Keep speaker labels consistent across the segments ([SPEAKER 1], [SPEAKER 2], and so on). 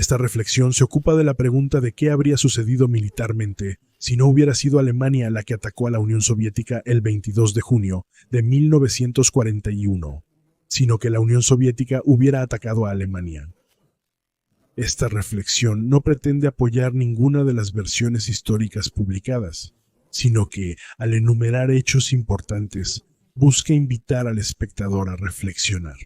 [SPEAKER 1] Esta reflexión se ocupa de la pregunta de qué habría sucedido militarmente si no hubiera sido Alemania la que atacó a la Unión Soviética el 22 de junio de 1941, sino que la Unión Soviética hubiera atacado a Alemania. Esta reflexión no pretende apoyar ninguna de las versiones históricas publicadas, sino que, al enumerar hechos importantes, busca invitar al espectador a reflexionar.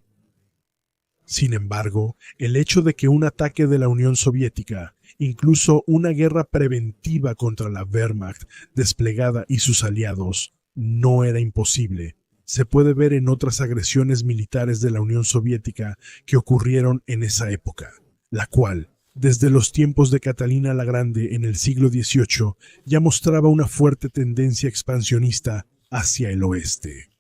[SPEAKER 1] Sin embargo, el hecho de que un ataque de la Unión Soviética, incluso una guerra preventiva contra la Wehrmacht desplegada y sus aliados, no era imposible, se puede ver en otras agresiones militares de la Unión Soviética que ocurrieron en esa época, la cual, desde los tiempos de Catalina la Grande en el siglo XVIII, ya mostraba una fuerte tendencia expansionista hacia el oeste.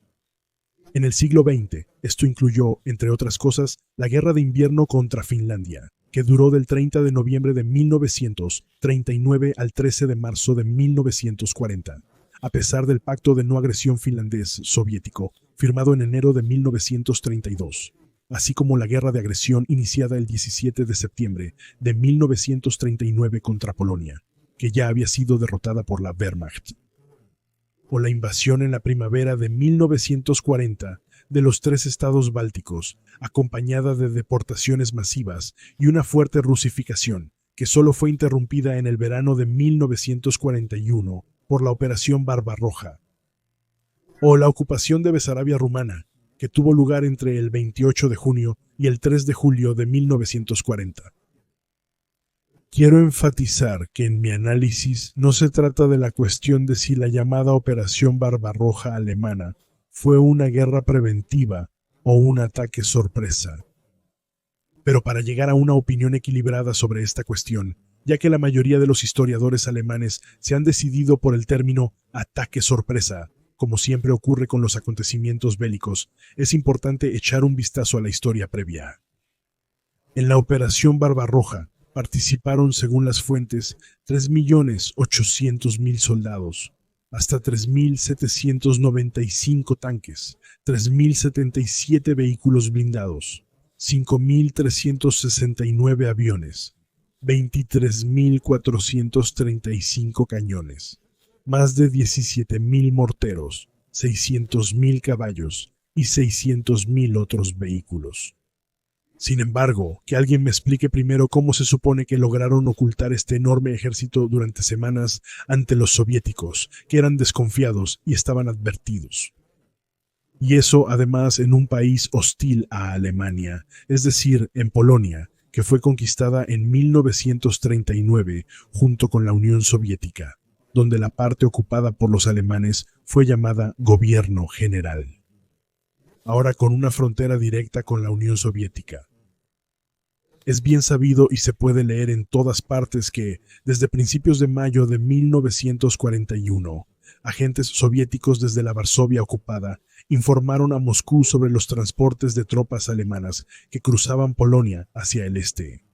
[SPEAKER 1] En el siglo XX, esto incluyó, entre otras cosas, la Guerra de Invierno contra Finlandia, que duró del 30 de noviembre de 1939 al 13 de marzo de 1940, a pesar del Pacto de No Agresión finlandés soviético, firmado en enero de 1932, así como la Guerra de Agresión iniciada el 17 de septiembre de 1939 contra Polonia, que ya había sido derrotada por la Wehrmacht, o la invasión en la primavera de 1940 de los 3 estados bálticos, acompañada de deportaciones masivas y una fuerte rusificación, que solo fue interrumpida en el verano de 1941 por la Operación Barbarroja, o la ocupación de Besarabia rumana, que tuvo lugar entre el 28 de junio y el 3 de julio de 1940. Quiero enfatizar que en mi análisis no se trata de la cuestión de si la llamada Operación Barbarroja alemana fue una guerra preventiva o un ataque sorpresa. Pero para llegar a una opinión equilibrada sobre esta cuestión, ya que la mayoría de los historiadores alemanes se han decidido por el término ataque sorpresa, como siempre ocurre con los acontecimientos bélicos, es importante echar un vistazo a la historia previa. En la Operación Barbarroja participaron, según las fuentes, 3.800.000 soldados, hasta 3.795 tanques, 3.077 vehículos blindados, 5.369 aviones, 23.435 cañones, más de 17.000 morteros, 600.000 caballos y 600.000 otros vehículos. Sin embargo, que alguien me explique primero cómo se supone que lograron ocultar este enorme ejército durante semanas ante los soviéticos, que eran desconfiados y estaban advertidos. Y eso además en un país hostil a Alemania, es decir, en Polonia, que fue conquistada en 1939 junto con la Unión Soviética, donde la parte ocupada por los alemanes fue llamada Gobierno General, ahora con una frontera directa con la Unión Soviética. Es bien sabido y se puede leer en todas partes que, desde principios de mayo de 1941, agentes soviéticos desde la Varsovia ocupada informaron a Moscú sobre los transportes de tropas alemanas que cruzaban Polonia hacia el este.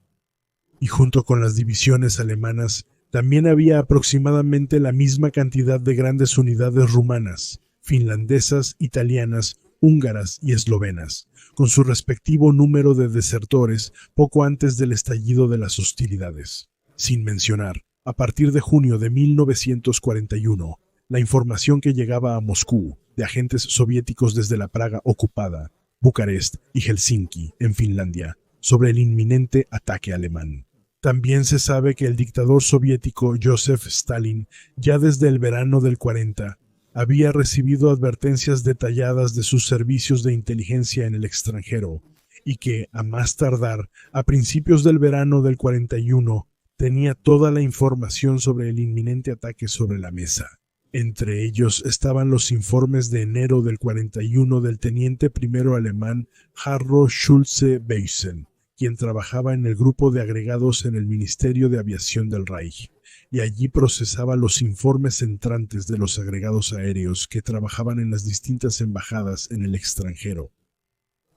[SPEAKER 1] Y junto con las divisiones alemanas, también había aproximadamente la misma cantidad de grandes unidades rumanas, finlandesas, italianas, húngaras y eslovenas, con su respectivo número de desertores poco antes del estallido de las hostilidades. Sin mencionar, a partir de junio de 1941, la información que llegaba a Moscú de agentes soviéticos desde la Praga ocupada, Bucarest y Helsinki, en Finlandia, sobre el inminente ataque alemán. También se sabe que el dictador soviético Joseph Stalin, ya desde el verano del 40, había recibido advertencias detalladas de sus servicios de inteligencia en el extranjero y que, a más tardar, a principios del verano del 41, tenía toda la información sobre el inminente ataque sobre la mesa. Entre ellos estaban los informes de enero del 41 del teniente primero alemán Harro Schulze-Beusen, quien trabajaba en el grupo de agregados en el Ministerio de Aviación del Reich, y allí procesaba los informes entrantes de los agregados aéreos que trabajaban en las distintas embajadas en el extranjero.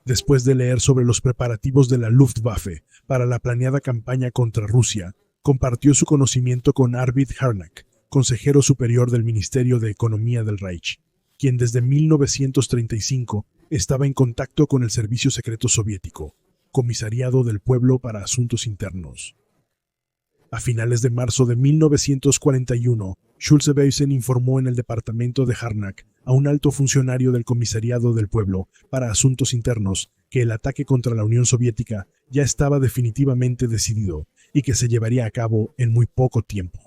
[SPEAKER 1] Después de leer sobre los preparativos de la Luftwaffe para la planeada campaña contra Rusia, compartió su conocimiento con Arvid Harnack, consejero superior del Ministerio de Economía del Reich, quien desde 1935 estaba en contacto con el servicio secreto soviético, Comisariado del Pueblo para Asuntos Internos. A finales de marzo de 1941, Schulze-Beusen informó en el departamento de Harnack a un alto funcionario del Comisariado del Pueblo para Asuntos Internos que el ataque contra la Unión Soviética ya estaba definitivamente decidido y que se llevaría a cabo en muy poco tiempo.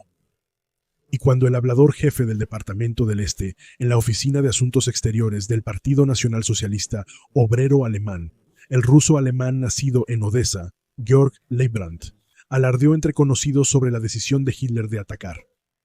[SPEAKER 1] Y cuando el hablador jefe del Departamento del Este, en la Oficina de Asuntos Exteriores del Partido Nacional Socialista Obrero Alemán, el ruso alemán nacido en Odessa, Georg Leibrandt, alardeó entre conocidos sobre la decisión de Hitler de atacar,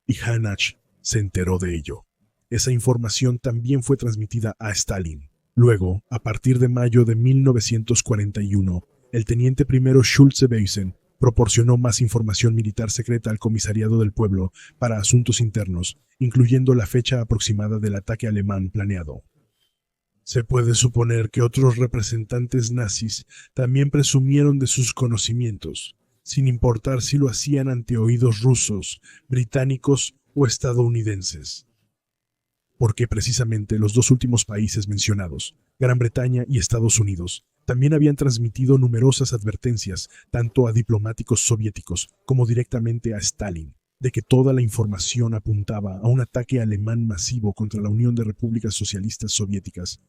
[SPEAKER 1] y Hanach se enteró de ello. Esa información también fue transmitida a Stalin. Luego, a partir de mayo de 1941, el teniente primero Schulze-Beusen proporcionó más información militar secreta al Comisariado del Pueblo para Asuntos Internos, incluyendo la fecha aproximada del ataque alemán planeado. Se puede suponer que otros representantes nazis también presumieron de sus conocimientos, sin importar si lo hacían ante oídos rusos, británicos o estadounidenses. Porque precisamente los dos últimos países mencionados, Gran Bretaña y Estados Unidos, también habían transmitido numerosas advertencias tanto a diplomáticos soviéticos como directamente a Stalin, de que toda la información apuntaba a un ataque alemán masivo contra la Unión de Repúblicas Socialistas Soviéticas.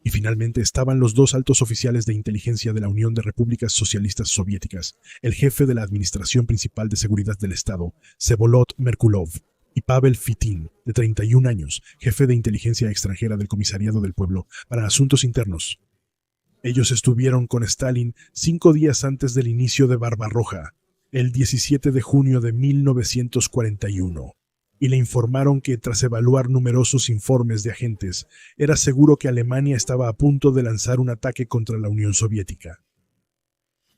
[SPEAKER 1] Y finalmente estaban los dos altos oficiales de inteligencia de la Unión de Repúblicas Socialistas Soviéticas, el jefe de la Administración Principal de Seguridad del Estado, Vsevolod Merkulov, y Pavel Fitin, de 31 años, jefe de inteligencia extranjera del Comisariado del Pueblo para Asuntos Internos. Ellos estuvieron con Stalin 5 días antes del inicio de Barbarroja, el 17 de junio de 1941, y le informaron que tras evaluar numerosos informes de agentes, era seguro que Alemania estaba a punto de lanzar un ataque contra la Unión Soviética.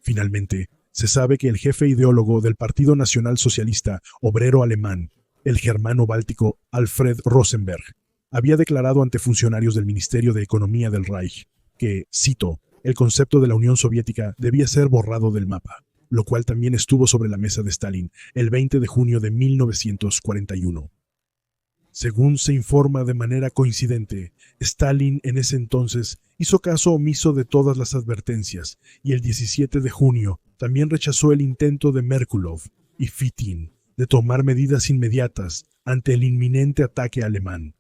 [SPEAKER 1] Finalmente, se sabe que el jefe ideólogo del Partido Nacional Socialista Obrero Alemán, el germano báltico Alfred Rosenberg, había declarado ante funcionarios del Ministerio de Economía del Reich que, cito, el concepto de la Unión Soviética debía ser borrado del mapa, lo cual también estuvo sobre la mesa de Stalin el 20 de junio de 1941. Según se informa de manera coincidente, Stalin en ese entonces hizo caso omiso de todas las advertencias y el 17 de junio también rechazó el intento de Merkulov y Fitin de tomar medidas inmediatas ante el inminente ataque alemán.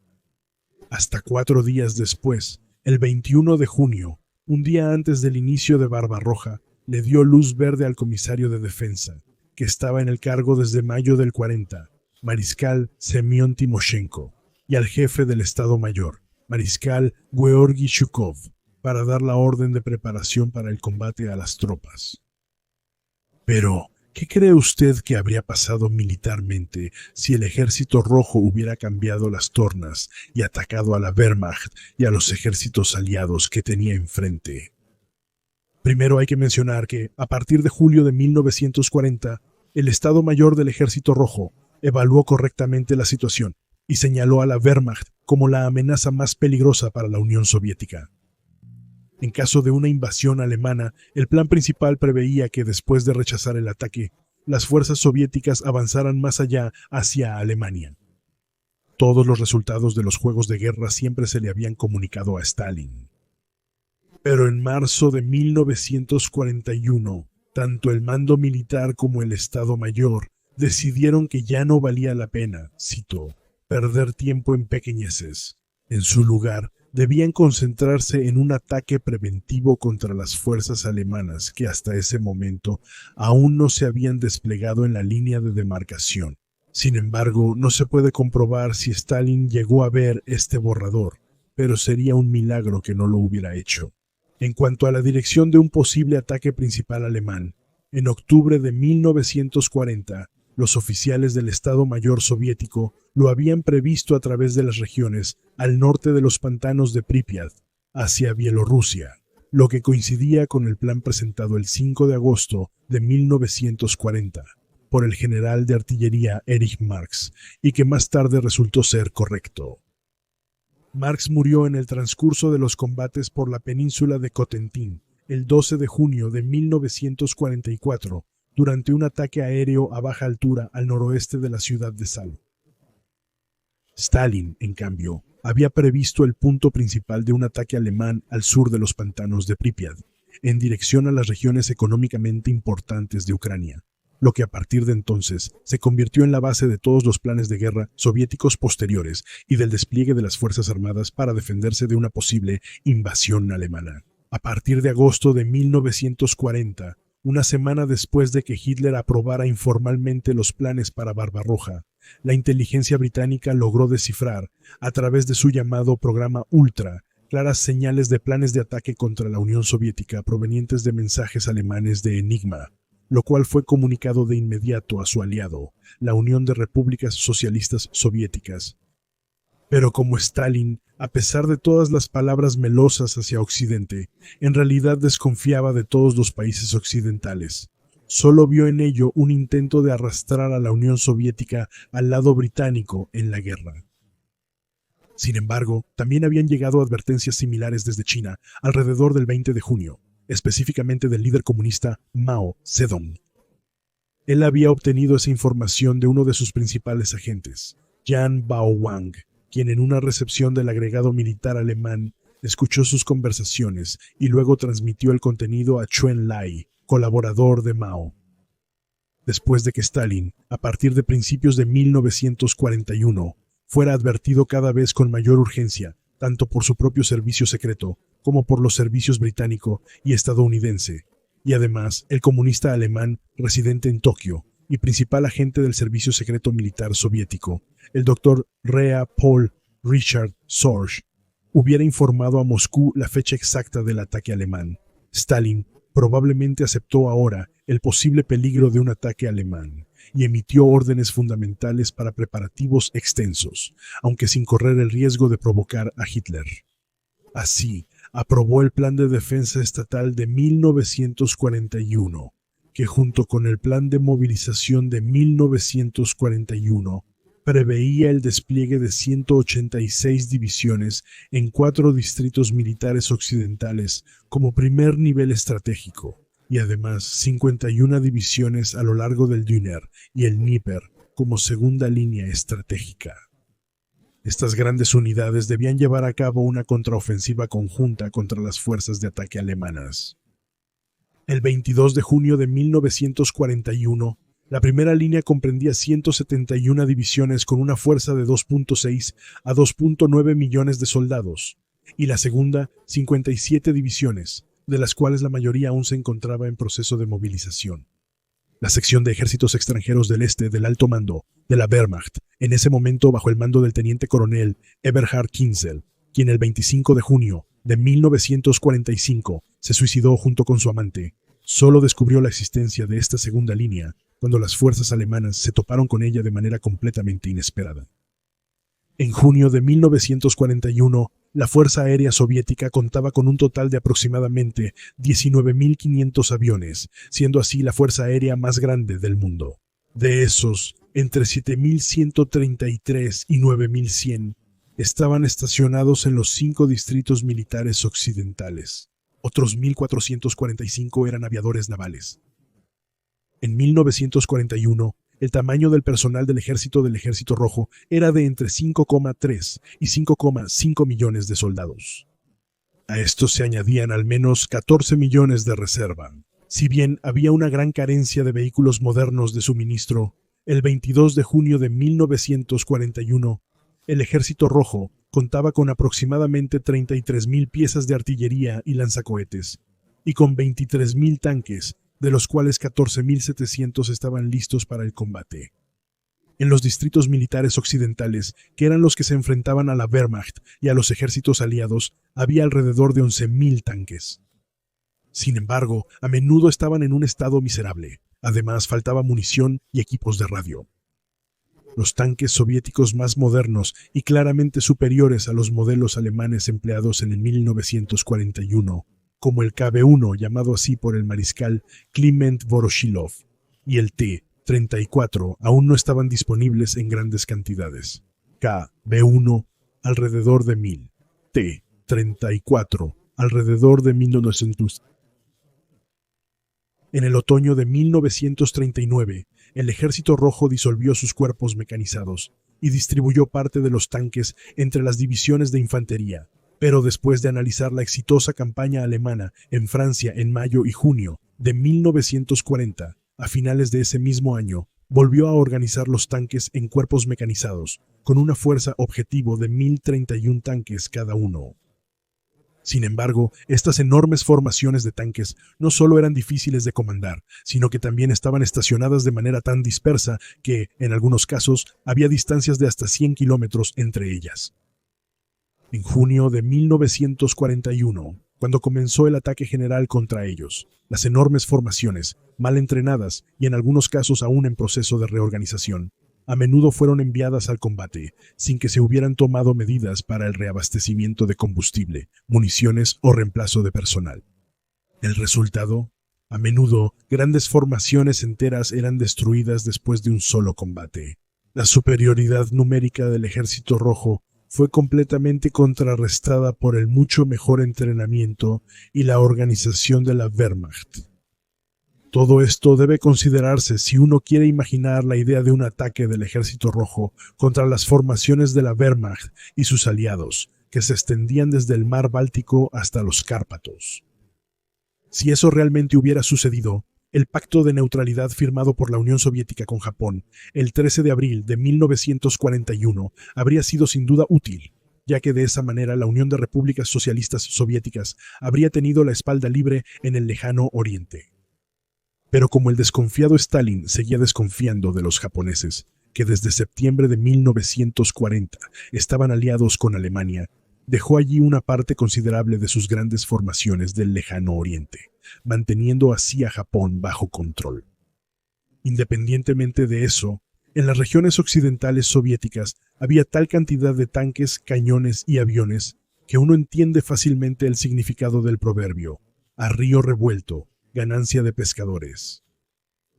[SPEAKER 1] Hasta 4 días después, el 21 de junio, un día antes del inicio de Barbarroja, le dio luz verde al comisario de defensa, que estaba en el cargo desde mayo del 40, mariscal Semyon Timoshenko, y al jefe del Estado Mayor, mariscal Georgy Zhukov, para dar la orden de preparación para el combate a las tropas. Pero, ¿qué cree usted que habría pasado militarmente si el Ejército Rojo hubiera cambiado las tornas y atacado a la Wehrmacht y a los ejércitos aliados que tenía enfrente? Primero hay que mencionar que, a partir de julio de 1940, el Estado Mayor del Ejército Rojo evaluó correctamente la situación y señaló a la Wehrmacht como la amenaza más peligrosa para la Unión Soviética. En caso de una invasión alemana, el plan principal preveía que después de rechazar el ataque, las fuerzas soviéticas avanzaran más allá hacia Alemania. Todos los resultados de los juegos de guerra siempre se le habían comunicado a Stalin. Pero en marzo de 1941, tanto el mando militar como el Estado Mayor decidieron que ya no valía la pena, cito, perder tiempo en pequeñeces. En su lugar, debían concentrarse en un ataque preventivo contra las fuerzas alemanas que hasta ese momento aún no se habían desplegado en la línea de demarcación. Sin embargo, no se puede comprobar si Stalin llegó a ver este borrador, pero sería un milagro que no lo hubiera hecho. En cuanto a la dirección de un posible ataque principal alemán, en octubre de 1940, los oficiales del Estado Mayor soviético lo habían previsto a través de las regiones al norte de los pantanos de Pripyat, hacia Bielorrusia, lo que coincidía con el plan presentado el 5 de agosto de 1940 por el general de artillería Erich Marx y que más tarde resultó ser correcto. Marx murió en el transcurso de los combates por la península de Cotentin el 12 de junio de 1944 durante un ataque aéreo a baja altura al noroeste de la ciudad de Salo. Stalin, en cambio, había previsto el punto principal de un ataque alemán al sur de los pantanos de Pripyat, en dirección a las regiones económicamente importantes de Ucrania, lo que a partir de entonces se convirtió en la base de todos los planes de guerra soviéticos posteriores y del despliegue de las Fuerzas Armadas para defenderse de una posible invasión alemana. A partir de agosto de 1940, una semana después de que Hitler aprobara informalmente los planes para Barbarroja, la inteligencia británica logró descifrar, a través de su llamado programa Ultra, claras señales de planes de ataque contra la Unión Soviética provenientes de mensajes alemanes de Enigma, lo cual fue comunicado de inmediato a su aliado, la Unión de Repúblicas Socialistas Soviéticas. Pero como Stalin, a pesar de todas las palabras melosas hacia Occidente, en realidad desconfiaba de todos los países occidentales. Solo vio en ello un intento de arrastrar a la Unión Soviética al lado británico en la guerra. Sin embargo, también habían llegado advertencias similares desde China alrededor del 20 de junio, específicamente del líder comunista Mao Zedong. Él había obtenido esa información de uno de sus principales agentes, Yan Baowang, quien en una recepción del agregado militar alemán escuchó sus conversaciones y luego transmitió el contenido a Chuen Lai, colaborador de Mao. Después de que Stalin, a partir de principios de 1941, fuera advertido cada vez con mayor urgencia, tanto por su propio servicio secreto como por los servicios británico y estadounidense, y además el comunista alemán residente en Tokio y principal agente del servicio secreto militar soviético, el Dr. Rea Paul Richard Sorge, hubiera informado a Moscú la fecha exacta del ataque alemán. Stalin probablemente aceptó ahora el posible peligro de un ataque alemán y emitió órdenes fundamentales para preparativos extensos, aunque sin correr el riesgo de provocar a Hitler. Así, aprobó el Plan de Defensa Estatal de 1941, que junto con el Plan de Movilización de 1941 preveía el despliegue de 186 divisiones en 4 distritos militares occidentales como primer nivel estratégico, y además 51 divisiones a lo largo del Dnieper y el Dnieper como segunda línea estratégica. Estas grandes unidades debían llevar a cabo una contraofensiva conjunta contra las fuerzas de ataque alemanas. El 22 de junio de 1941, la primera línea comprendía 171 divisiones con una fuerza de 2.6 a 2.9 millones de soldados, y la segunda, 57 divisiones, de las cuales la mayoría aún se encontraba en proceso de movilización. La sección de ejércitos extranjeros del este del alto mando de la Wehrmacht, en ese momento bajo el mando del teniente coronel Eberhard Kinzel, quien el 25 de junio de 1945 se suicidó junto con su amante, solo descubrió la existencia de esta segunda línea cuando las fuerzas alemanas se toparon con ella de manera completamente inesperada. En junio de 1941, la Fuerza Aérea Soviética contaba con un total de aproximadamente 19.500 aviones, siendo así la fuerza aérea más grande del mundo. De esos, entre 7.133 y 9.100 estaban estacionados en los 5 distritos militares occidentales. Otros 1.445 eran aviadores navales. En 1941, el tamaño del personal del Ejército Rojo era de entre 5,3 y 5,5 millones de soldados. A estos se añadían al menos 14 millones de reserva. Si bien había una gran carencia de vehículos modernos de suministro, el 22 de junio de 1941, el Ejército Rojo contaba con aproximadamente 33.000 piezas de artillería y lanzacohetes, y con 23.000 tanques, de los cuales 14.700 estaban listos para el combate. En los distritos militares occidentales, que eran los que se enfrentaban a la Wehrmacht y a los ejércitos aliados, había alrededor de 11.000 tanques. Sin embargo, a menudo estaban en un estado miserable. Además, faltaba munición y equipos de radio. Los tanques soviéticos más modernos y claramente superiores a los modelos alemanes empleados en el 1941, como el KB-1 llamado así por el mariscal Kliment Voroshilov, y el T-34 aún no estaban disponibles en grandes cantidades. KB-1 alrededor de 1.000, T-34 alrededor de 1.900. En el otoño de 1939, el Ejército Rojo disolvió sus cuerpos mecanizados y distribuyó parte de los tanques entre las divisiones de infantería, Pero después de analizar la exitosa campaña alemana en Francia en mayo y junio de 1940, a finales de ese mismo año, volvió a organizar los tanques en cuerpos mecanizados, con una fuerza objetivo de 1.031 tanques cada uno. Sin embargo, estas enormes formaciones de tanques no solo eran difíciles de comandar, sino que también estaban estacionadas de manera tan dispersa que, en algunos casos, había distancias de hasta 100 kilómetros entre ellas. En junio de 1941, cuando comenzó el ataque general contra ellos, las enormes formaciones, mal entrenadas y en algunos casos aún en proceso de reorganización, a menudo fueron enviadas al combate sin que se hubieran tomado medidas para el reabastecimiento de combustible, municiones o reemplazo de personal. El resultado, a menudo, grandes formaciones enteras eran destruidas después de un solo combate. La superioridad numérica del Ejército Rojo fue completamente contrarrestada por el mucho mejor entrenamiento y la organización de la Wehrmacht. Todo esto debe considerarse si uno quiere imaginar la idea de un ataque del Ejército Rojo contra las formaciones de la Wehrmacht y sus aliados, que se extendían desde el mar Báltico hasta los Cárpatos. Si eso realmente hubiera sucedido, el pacto de neutralidad firmado por la Unión Soviética con Japón el 13 de abril de 1941 habría sido sin duda útil, ya que de esa manera la Unión de Repúblicas Socialistas Soviéticas habría tenido la espalda libre en el lejano Oriente. Pero como el desconfiado Stalin seguía desconfiando de los japoneses, que desde septiembre de 1940 estaban aliados con Alemania, dejó allí una parte considerable de sus grandes formaciones del lejano Oriente, manteniendo así a Japón bajo control. Independientemente de eso, en las regiones occidentales soviéticas había tal cantidad de tanques, cañones y aviones que uno entiende fácilmente el significado del proverbio: a río revuelto, ganancia de pescadores.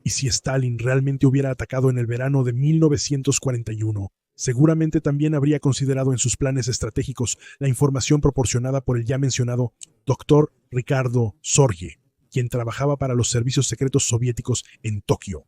[SPEAKER 1] Y si Stalin realmente hubiera atacado en el verano de 1941, seguramente también habría considerado en sus planes estratégicos la información proporcionada por el ya mencionado Dr. Ricardo Sorge, quien trabajaba para los servicios secretos soviéticos en Tokio.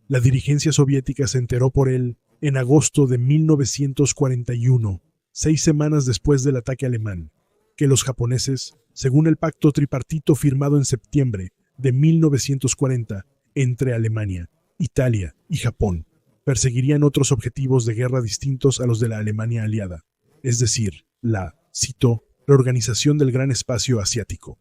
[SPEAKER 1] La dirigencia soviética se enteró por él en agosto de 1941, 6 semanas después del ataque alemán, que los japoneses, según el pacto tripartito firmado en septiembre de 1940 entre Alemania, Italia y Japón, perseguirían otros objetivos de guerra distintos a los de la Alemania aliada, es decir, la, cito, reorganización del gran espacio asiático.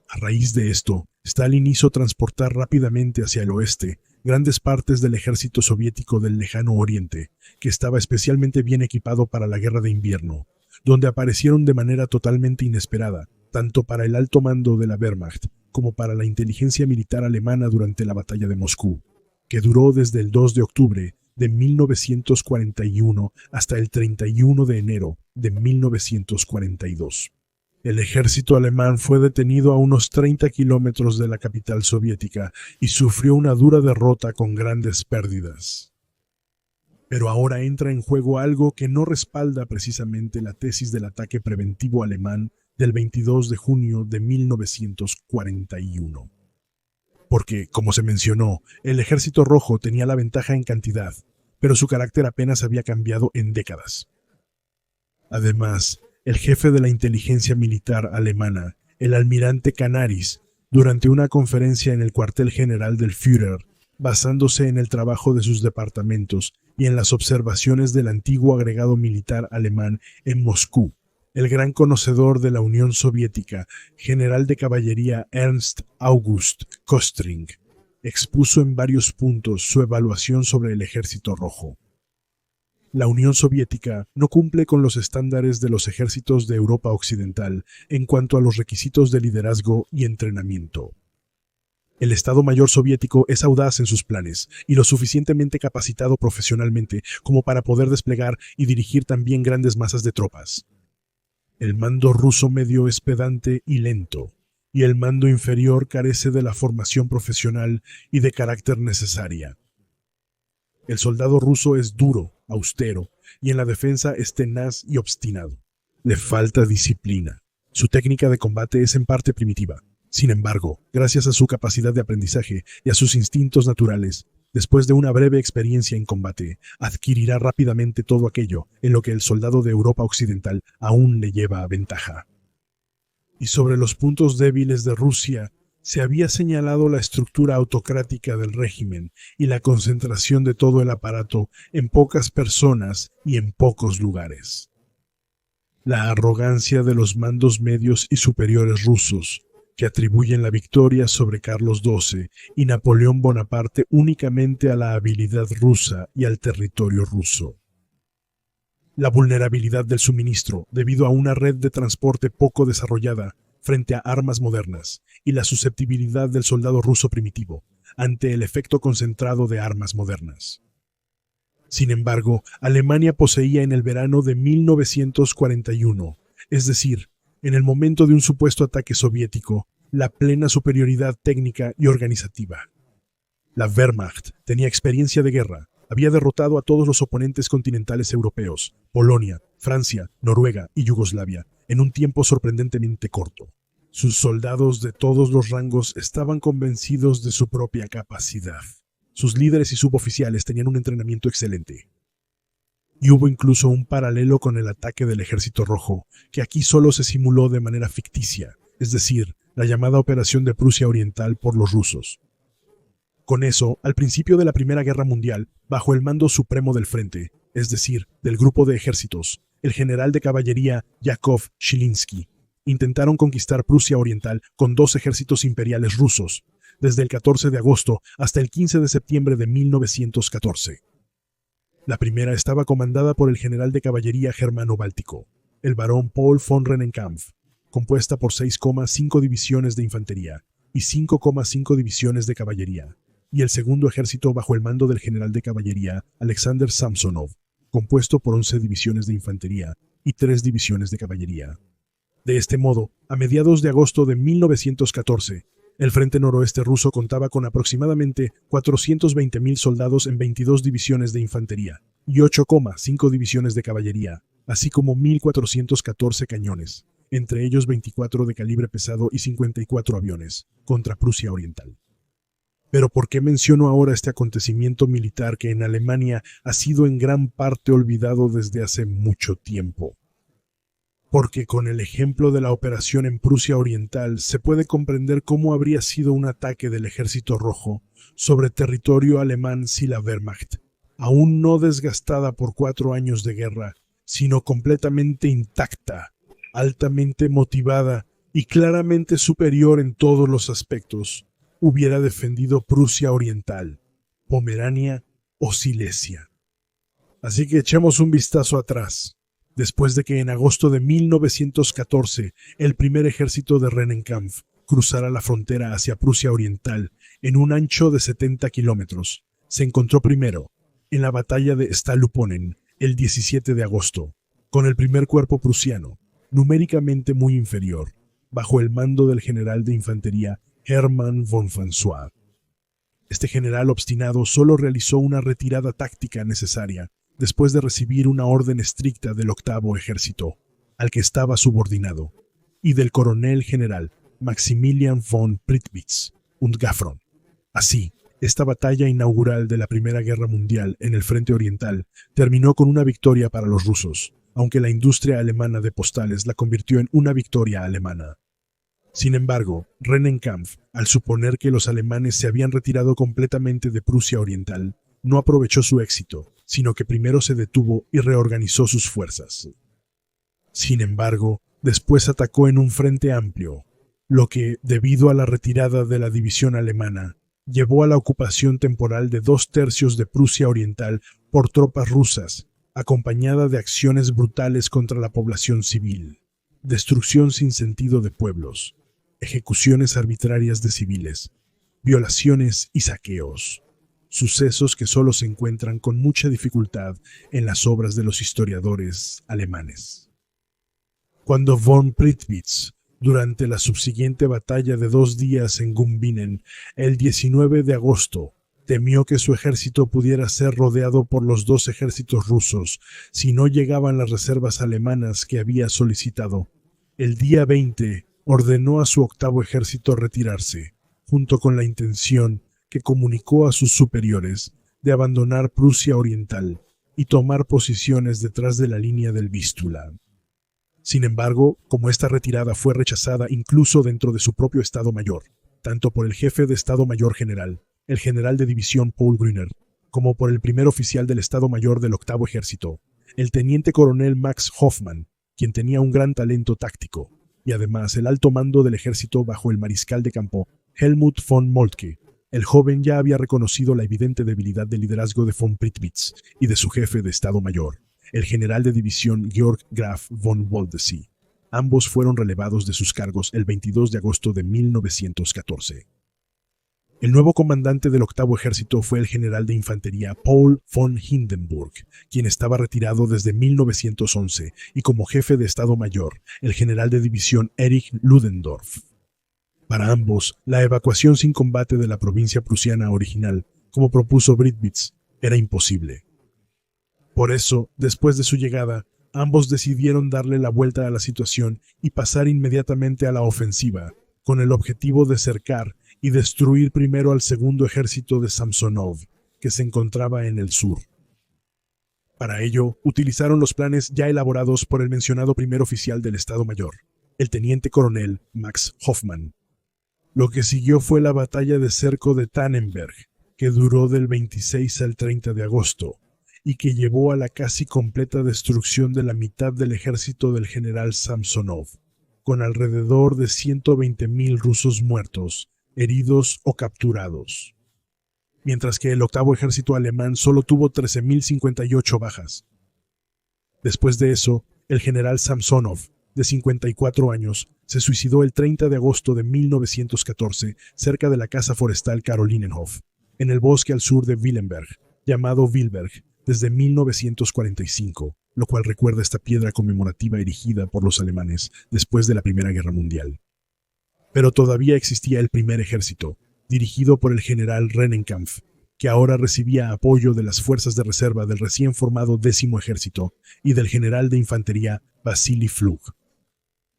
[SPEAKER 1] A raíz de esto, Stalin hizo transportar rápidamente hacia el oeste grandes partes del ejército soviético del lejano Oriente, que estaba especialmente bien equipado para la guerra de invierno, donde aparecieron de manera totalmente inesperada, tanto para el alto mando de la Wehrmacht como para la inteligencia militar alemana durante la batalla de Moscú, que duró desde el 2 de octubre de 1941 hasta el 31 de enero de 1942. El ejército alemán fue detenido a unos 30 kilómetros de la capital soviética y sufrió una dura derrota con grandes pérdidas. Pero ahora entra en juego algo que no respalda precisamente la tesis del ataque preventivo alemán del 22 de junio de 1941. Porque, como se mencionó, el Ejército Rojo tenía la ventaja en cantidad, pero su carácter apenas había cambiado en décadas. Además, el jefe de la inteligencia militar alemana, el almirante Canaris, durante una conferencia en el cuartel general del Führer, basándose en el trabajo de sus departamentos y en las observaciones del antiguo agregado militar alemán en Moscú, el gran conocedor de la Unión Soviética, general de caballería Ernst August Kostring, expuso en varios puntos su evaluación sobre el Ejército Rojo. La Unión Soviética no cumple con los estándares de los ejércitos de Europa Occidental en cuanto a los requisitos de liderazgo y entrenamiento. El Estado Mayor soviético es audaz en sus planes y lo suficientemente capacitado profesionalmente como para poder desplegar y dirigir también grandes masas de tropas. El mando ruso medio es pedante y lento, y el mando inferior carece de la formación profesional y de carácter necesaria. El soldado ruso es duro, austero, y en la defensa es tenaz y obstinado. Le falta disciplina. Su técnica de combate es en parte primitiva. Sin embargo, gracias a su capacidad de aprendizaje y a sus instintos naturales, Después de una breve experiencia en combate, adquirirá rápidamente todo aquello en lo que el soldado de Europa Occidental aún le lleva ventaja. Y sobre los puntos débiles de Rusia, se había señalado la estructura autocrática del régimen y la concentración de todo el aparato en pocas personas y en pocos lugares. La arrogancia de los mandos medios y superiores rusos, que atribuyen la victoria sobre Carlos XII y Napoleón Bonaparte únicamente a la habilidad rusa y al territorio ruso. La vulnerabilidad del suministro debido a una red de transporte poco desarrollada frente a armas modernas y la susceptibilidad del soldado ruso primitivo ante el efecto concentrado de armas modernas. Sin embargo, Alemania poseía en el verano de 1941, es decir, en el momento de un supuesto ataque soviético, la plena superioridad técnica y organizativa. La Wehrmacht tenía experiencia de guerra, había derrotado a todos los oponentes continentales europeos, Polonia, Francia, Noruega y Yugoslavia, en un tiempo sorprendentemente corto. Sus soldados de todos los rangos estaban convencidos de su propia capacidad. Sus líderes y suboficiales tenían un entrenamiento excelente. Y hubo incluso un paralelo con el ataque del Ejército Rojo, que aquí solo se simuló de manera ficticia, es decir, la llamada Operación de Prusia Oriental por los rusos. Con eso, al principio de la Primera Guerra Mundial, bajo el mando supremo del frente, es decir, del grupo de ejércitos, el general de caballería Yakov Shilinsky, intentaron conquistar Prusia Oriental con 2 ejércitos imperiales rusos, desde el 14 de agosto hasta el 15 de septiembre de 1914. La primera estaba comandada por el general de caballería germano-báltico, el barón Paul von Rennenkampf, compuesta por 6,5 divisiones de infantería y 5,5 divisiones de caballería, y el segundo ejército bajo el mando del general de caballería Alexander Samsonov, compuesto por 11 divisiones de infantería y 3 divisiones de caballería. De este modo, a mediados de agosto de 1914, el frente noroeste ruso contaba con aproximadamente 420.000 soldados en 22 divisiones de infantería y 8,5 divisiones de caballería, así como 1.414 cañones, entre ellos 24 de calibre pesado y 54 aviones, contra Prusia Oriental. Pero ¿por qué menciono ahora este acontecimiento militar que en Alemania ha sido en gran parte olvidado desde hace mucho tiempo? Porque con el ejemplo de la operación en Prusia Oriental se puede comprender cómo habría sido un ataque del Ejército Rojo sobre territorio alemán si la Wehrmacht, aún no desgastada por 4 años de guerra, sino completamente intacta, altamente motivada y claramente superior en todos los aspectos, hubiera defendido Prusia Oriental, Pomerania o Silesia. Así que echemos un vistazo atrás. Después de que en agosto de 1914 el primer ejército de Rennenkampf cruzara la frontera hacia Prusia Oriental en un ancho de 70 kilómetros, se encontró primero en la batalla de Stahluponen el 17 de agosto, con el primer cuerpo prusiano, numéricamente muy inferior, bajo el mando del general de infantería Hermann von François. Este general obstinado solo realizó una retirada táctica necesaria después de recibir una orden estricta del 8º Ejército, al que estaba subordinado, y del coronel general Maximilian von Prittwitz und Gaffron. Así, esta batalla inaugural de la Primera Guerra Mundial en el frente oriental terminó con una victoria para los rusos, aunque la industria alemana de postales la convirtió en una victoria alemana. Sin embargo, Rennenkampf, al suponer que los alemanes se habían retirado completamente de Prusia Oriental, no aprovechó su éxito, sino que primero se detuvo y reorganizó sus fuerzas. Sin embargo, después atacó en un frente amplio, lo que, debido a la retirada de la división alemana, llevó a la ocupación temporal de 2/3 de Prusia Oriental por tropas rusas, acompañada de acciones brutales contra la población civil, destrucción sin sentido de pueblos, ejecuciones arbitrarias de civiles, violaciones y saqueos. Sucesos que solo se encuentran con mucha dificultad en las obras de los historiadores alemanes. Cuando von Prittwitz, durante la subsiguiente batalla de 2 días en Gumbinnen, el 19 de agosto, temió que su ejército pudiera ser rodeado por los 2 ejércitos rusos si no llegaban las reservas alemanas que había solicitado. El día 20 ordenó a su 8º ejército retirarse, junto con la intención que comunicó a sus superiores de abandonar Prusia Oriental y tomar posiciones detrás de la línea del Vístula. Sin embargo, como esta retirada fue rechazada incluso dentro de su propio Estado Mayor, tanto por el jefe de Estado Mayor General, el general de división Paul Grüner, como por el primer oficial del Estado Mayor del Octavo Ejército, el teniente coronel Max Hoffmann, quien tenía un gran talento táctico, y además el alto mando del ejército bajo el mariscal de campo Helmut von Moltke. El joven ya había reconocido la evidente debilidad de liderazgo de von Prittwitz y de su jefe de Estado Mayor, el general de división Georg Graf von Woldesee. Ambos fueron relevados de sus cargos el 22 de agosto de 1914. El nuevo comandante del octavo ejército fue el general de infantería Paul von Hindenburg, quien estaba retirado desde 1911, y como jefe de Estado Mayor, el general de división Erich Ludendorff. Para ambos, la evacuación sin combate de la provincia prusiana original, como propuso Prittwitz, era imposible. Por eso, después de su llegada, ambos decidieron darle la vuelta a la situación y pasar inmediatamente a la ofensiva, con el objetivo de cercar y destruir primero al segundo ejército de Samsonov, que se encontraba en el sur. Para ello, utilizaron los planes ya elaborados por el mencionado primer oficial del Estado Mayor, el teniente coronel Max Hoffmann. Lo que siguió fue la batalla de cerco de Tannenberg, que duró del 26 al 30 de agosto, y que llevó a la casi completa destrucción de la mitad del ejército del general Samsonov, con alrededor de 120.000 rusos muertos, heridos o capturados, mientras que el octavo ejército alemán solo tuvo 13.058 bajas. Después de eso, el general Samsonov, de 54 años, se suicidó el 30 de agosto de 1914 cerca de la casa forestal Carolinenhof, en el bosque al sur de Willenberg, llamado Wilberg, desde 1945, lo cual recuerda esta piedra conmemorativa erigida por los alemanes después de la Primera Guerra Mundial. Pero todavía existía el primer ejército, dirigido por el general Rennenkampf, que ahora recibía apoyo de las fuerzas de reserva del recién formado 10º ejército y del general de infantería Vasily Pflug.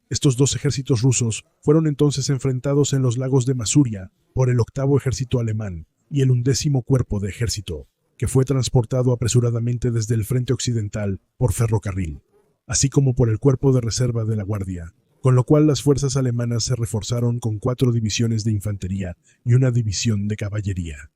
[SPEAKER 1] Estos dos ejércitos rusos fueron entonces enfrentados en los lagos de Masuria por el octavo ejército alemán y el 11º cuerpo de ejército, que fue transportado apresuradamente desde el frente occidental por ferrocarril, así como por el cuerpo de reserva de la Guardia, con lo cual las fuerzas alemanas se reforzaron con 4 divisiones de infantería y una división de caballería.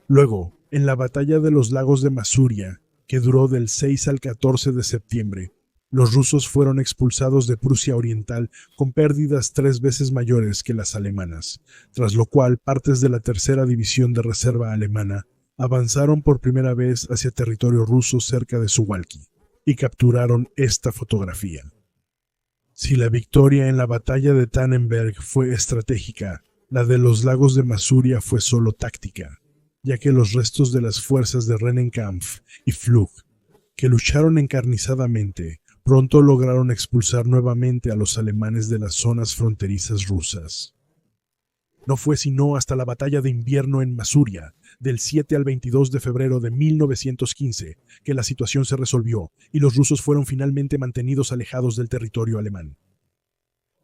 [SPEAKER 1] Luego, en la batalla de los lagos de Masuria, que duró del 6 al 14 de septiembre, los rusos fueron expulsados de Prusia Oriental con pérdidas 3 veces mayores que las alemanas, tras lo cual partes de la tercera división de reserva alemana avanzaron por primera vez hacia territorio ruso cerca de Suwalki y capturaron esta fotografía. Si la victoria en la batalla de Tannenberg fue estratégica, la de los lagos de Masuria fue solo táctica, ya que los restos de las fuerzas de Rennenkampf y Pflug, que lucharon encarnizadamente, pronto lograron expulsar nuevamente a los alemanes de las zonas fronterizas rusas. No fue sino hasta la batalla de invierno en Masuria, del 7 al 22 de febrero de 1915, que la situación se resolvió y los rusos fueron finalmente mantenidos alejados del territorio alemán.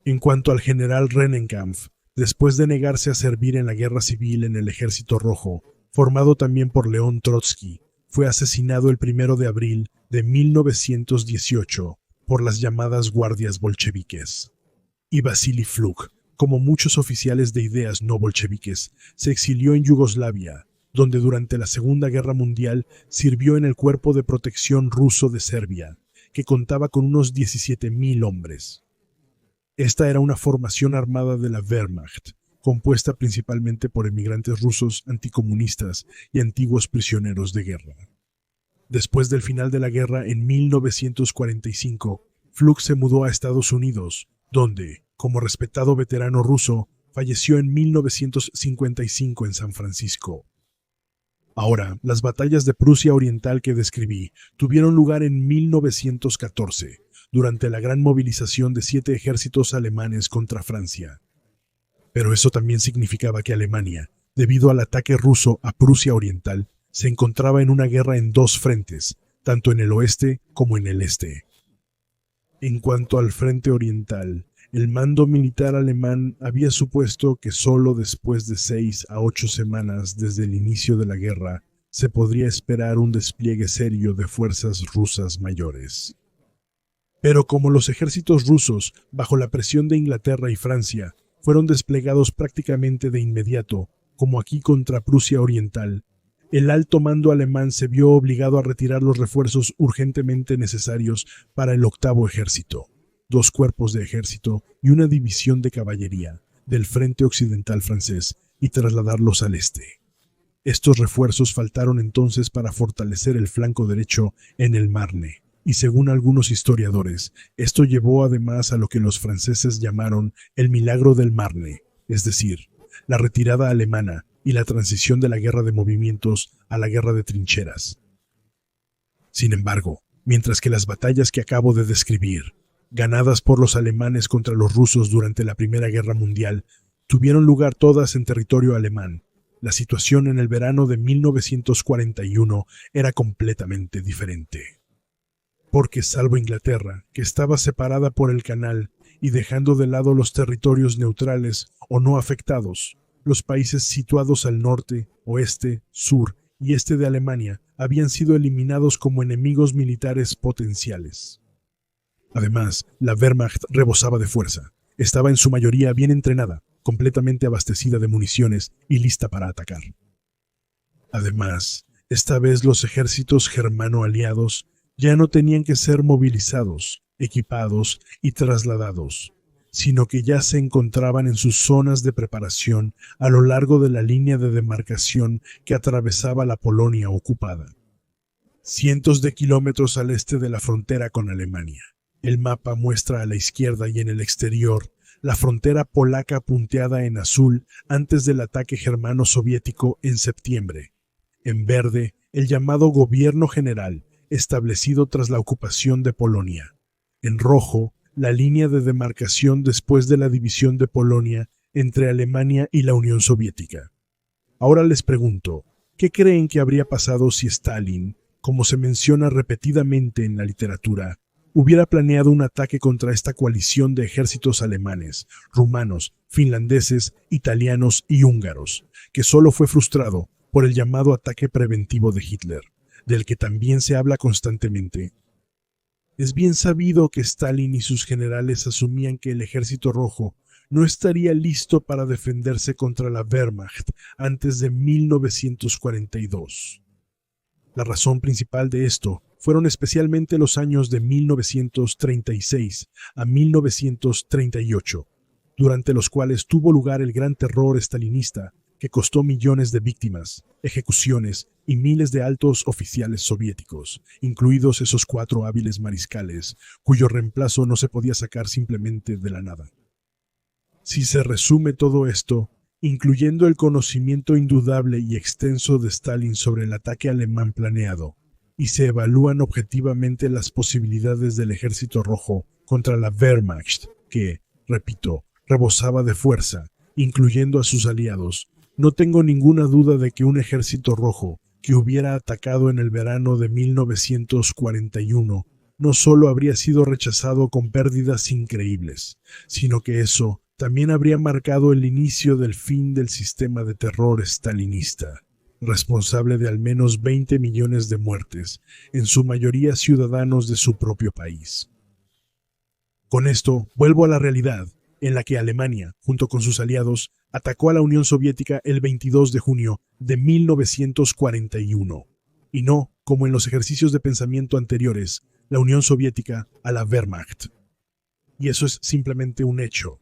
[SPEAKER 1] En cuanto al general Rennenkampf, después de negarse a servir en la guerra civil en el Ejército Rojo, formado también por León Trotsky, fue asesinado el 1 de abril de 1918 por las llamadas guardias bolcheviques. Y Vasily Pflug, como muchos oficiales de ideas no bolcheviques, se exilió en Yugoslavia, donde durante la Segunda Guerra Mundial sirvió en el Cuerpo de Protección Ruso de Serbia, que contaba con unos 17.000 hombres. Esta era una formación armada de la Wehrmacht, compuesta principalmente por emigrantes rusos anticomunistas y antiguos prisioneros de guerra. Después del final de la guerra en 1945, Pflug se mudó a Estados Unidos, donde, como respetado veterano ruso, falleció en 1955 en San Francisco. Ahora, las batallas de Prusia Oriental que describí tuvieron lugar en 1914, durante la gran movilización de 7 ejércitos alemanes contra Francia. Pero eso también significaba que Alemania, debido al ataque ruso a Prusia Oriental, se encontraba en una guerra en 2 frentes, tanto en el oeste como en el este. En cuanto al frente oriental, El mando militar alemán había supuesto que solo después de 6 a 8 semanas desde el inicio de la guerra se podría esperar un despliegue serio de fuerzas rusas mayores. Pero como los ejércitos rusos, bajo la presión de Inglaterra y Francia, fueron desplegados prácticamente de inmediato, como aquí contra Prusia Oriental, el alto mando alemán se vio obligado a retirar los refuerzos urgentemente necesarios para el octavo ejército, 2 cuerpos de ejército y una división de caballería del frente occidental francés y trasladarlos al este. Estos refuerzos faltaron entonces para fortalecer el flanco derecho en el Marne, y según algunos historiadores, esto llevó además a lo que los franceses llamaron el milagro del Marne, es decir, la retirada alemana y la transición de la guerra de movimientos a la guerra de trincheras. Sin embargo, mientras que las batallas que acabo de describir, ganadas por los alemanes contra los rusos durante la Primera Guerra Mundial, tuvieron lugar todas en territorio alemán, la situación en el verano de 1941 era completamente diferente. Porque salvo Inglaterra, que estaba separada por el canal y dejando de lado los territorios neutrales o no afectados, los países situados al norte, oeste, sur y este de Alemania habían sido eliminados como enemigos militares potenciales. Además, la Wehrmacht rebosaba de fuerza. Estaba en su mayoría bien entrenada, completamente abastecida de municiones y lista para atacar. Además, esta vez los ejércitos germano-aliados ya no tenían que ser movilizados, equipados y trasladados, sino que ya se encontraban en sus zonas de preparación a lo largo de la línea de demarcación que atravesaba la Polonia ocupada. Cientos de kilómetros al este de la frontera con Alemania. El mapa muestra a la izquierda y en el exterior la frontera polaca punteada en azul antes del ataque germano-soviético en septiembre. En verde, el llamado Gobierno General, establecido tras la ocupación de Polonia. En rojo, la línea de demarcación después de la división de Polonia entre Alemania y la Unión Soviética. Ahora les pregunto, ¿qué creen que habría pasado si Stalin, como se menciona repetidamente en la literatura, hubiera planeado un ataque contra esta coalición de ejércitos alemanes, rumanos, finlandeses, italianos y húngaros, que solo fue frustrado por el llamado ataque preventivo de Hitler, del que también se habla constantemente? Es bien sabido que Stalin y sus generales asumían que el Ejército Rojo no estaría listo para defenderse contra la Wehrmacht antes de 1942. La razón principal de esto fueron especialmente los años de 1936 a 1938, durante los cuales tuvo lugar el gran terror estalinista que costó millones de víctimas, ejecuciones y miles de altos oficiales soviéticos, incluidos esos 4 hábiles mariscales, cuyo reemplazo no se podía sacar simplemente de la nada. Si se resume todo esto, incluyendo el conocimiento indudable y extenso de Stalin sobre el ataque alemán planeado, y se evalúan objetivamente las posibilidades del Ejército Rojo contra la Wehrmacht, que, repito, rebosaba de fuerza, incluyendo a sus aliados, no tengo ninguna duda de que un Ejército Rojo que hubiera atacado en el verano de 1941 no solo habría sido rechazado con pérdidas increíbles, sino que eso también habría marcado el inicio del fin del sistema de terror stalinista, responsable de al menos 20 millones de muertes, en su mayoría ciudadanos de su propio país. Con esto, vuelvo a la realidad, en la que Alemania, junto con sus aliados, atacó a la Unión Soviética el 22 de junio de 1941, y no, como en los ejercicios de pensamiento anteriores, la Unión Soviética a la Wehrmacht. Y eso es simplemente un hecho.